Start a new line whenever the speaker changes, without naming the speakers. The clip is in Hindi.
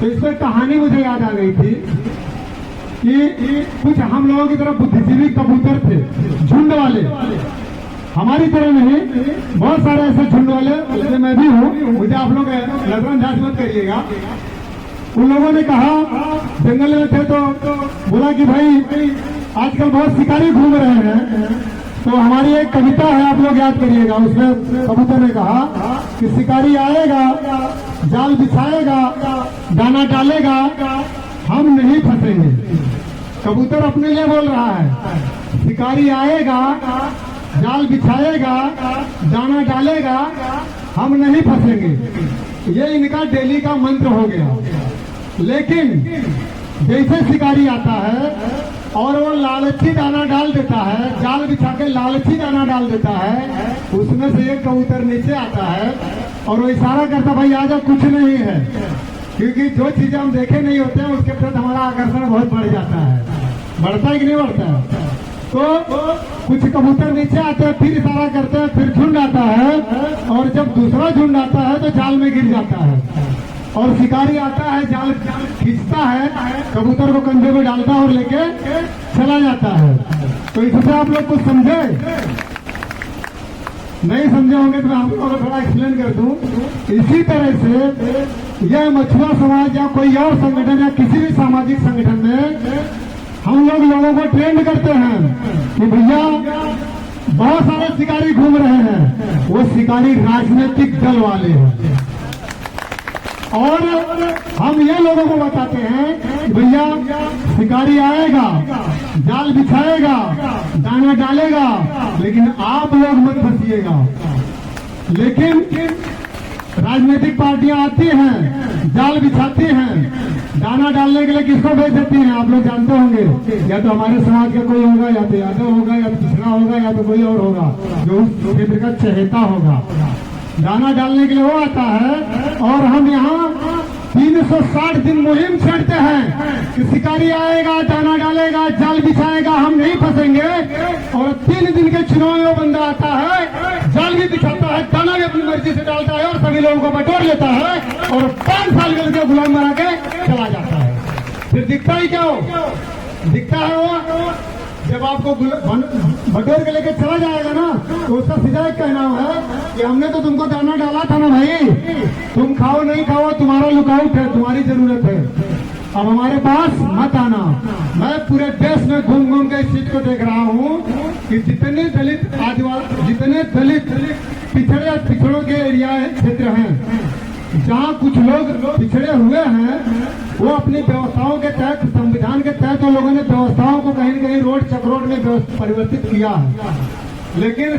तो इसमें कहानी मुझे याद आ गई थी कि कुछ हम लोगों की तरफ बुद्धिजीवी कबूतर थे, झुंड वाले, हमारी तरह नहीं, बहुत सारे ऐसे झुंड वाले, उसमें मैं भी हूँ, मुझे आप लोग नजरअंदाज मत करिएगा। उन लोगों ने कहा, जंगल में थे तो बोला कि भाई आजकल बहुत शिकारी घूम रहे हैं, तो हमारी एक कविता है, आप लोग याद करिएगा। उसमें कबूतर ने कहा कि शिकारी आएगा, जाल बिछाएगा, दाना डालेगा, हम नहीं फंसेंगे। कबूतर अपने लिए बोल रहा है, शिकारी आएगा, जाल बिछाएगा, दाना डालेगा, हम नहीं फंसेंगे। ये इनका डेली का मंत्र हो गया। लेकिन जैसे शिकारी आता है और वो लालची दाना डाल देता है, जाल बिछा के लालची दाना डाल देता है, उसमें से एक कबूतर नीचे आता है और वो इशारा करता, भाई आजा, कुछ नहीं है। क्योंकि जो चीजें हम देखे नहीं होते हैं उसके प्रति हमारा आकर्षण बहुत बढ़ जाता है। बढ़ता है कि नहीं बढ़ता है? तो कुछ कबूतर नीचे आते हैं, फिर इशारा करते हैं, फिर झुंड आता है, और जब दूसरा झुंड आता है तो जाल में गिर जाता है और शिकारी आता है, जाल खींचता है, कबूतर को कंधे में डालता है और लेके चला जाता है। तो इससे आप लोग कुछ समझे? नहीं समझे होंगे तो मैं आप लोगों को थोड़ा एक्सप्लेन कर दूं। इसी तरह से यह मछुआ समाज या कोई और संगठन या किसी भी सामाजिक संगठन में हम लोग लोगों को ट्रेंड करते हैं कि भैया बहुत सारे शिकारी घूम रहे हैं, वो शिकारी राजनीतिक दल वाले हैं, और हम ये लोगों को बताते हैं कि भैया शिकारी आएगा, जाल बिछाएगा, दाना डालेगा, लेकिन आप लोग मत फंसिएगा। लेकिन राजनीतिक पार्टियां आती हैं, जाल बिछाती हैं, दाना डालने के लिए किसको भेज देती हैं? आप लोग जानते होंगे, या तो हमारे समाज का कोई होगा, या तो यादव होगा, या तो पिछड़ा होगा, या तो कोई और होगा जो उस क्षेत्र का चहेता होगा। दाना डालने के लिए वो आता है और हम यहाँ 360 दिन मुहिम छेड़ते हैं कि शिकारी आएगा, दाना डालेगा, जाल बिछाएगा, हम नहीं फंसेंगे। और 3 दिन के चुनाव में वो बंदा आता है, जाल भी बिछाता है, दाना भी अपनी मर्जी से डालता है और सभी लोगों को बटोर लेता है और 5 साल के गुलाम बना के चला जाता है। फिर दिखता ही क्या हो? दिखता है वो जब आपको बटोर के लेके चला जाएगा ना, तो उसका सीधा एक कहना है कि हमने तो तुमको दाना डाला था ना भाई, तुम खाओ नहीं खाओ तुम्हारा लुकआउट है, तुम्हारी जरूरत है, अब हमारे पास मत आना। मैं पूरे देश में घूम घूम के इस चीज को देख रहा हूँ कि जितने दलित आदिवासी, जितने दलित पिछड़ों के एरिया क्षेत्र हैं, जहाँ कुछ लोग पिछड़े हुए हैं, वो अपनी व्यवस्थाओं के तहत, संविधान के तहत, वो लोगों ने व्यवस्थाओं को कहीं न कहीं रोड चक्रोड में परिवर्तित किया है। लेकिन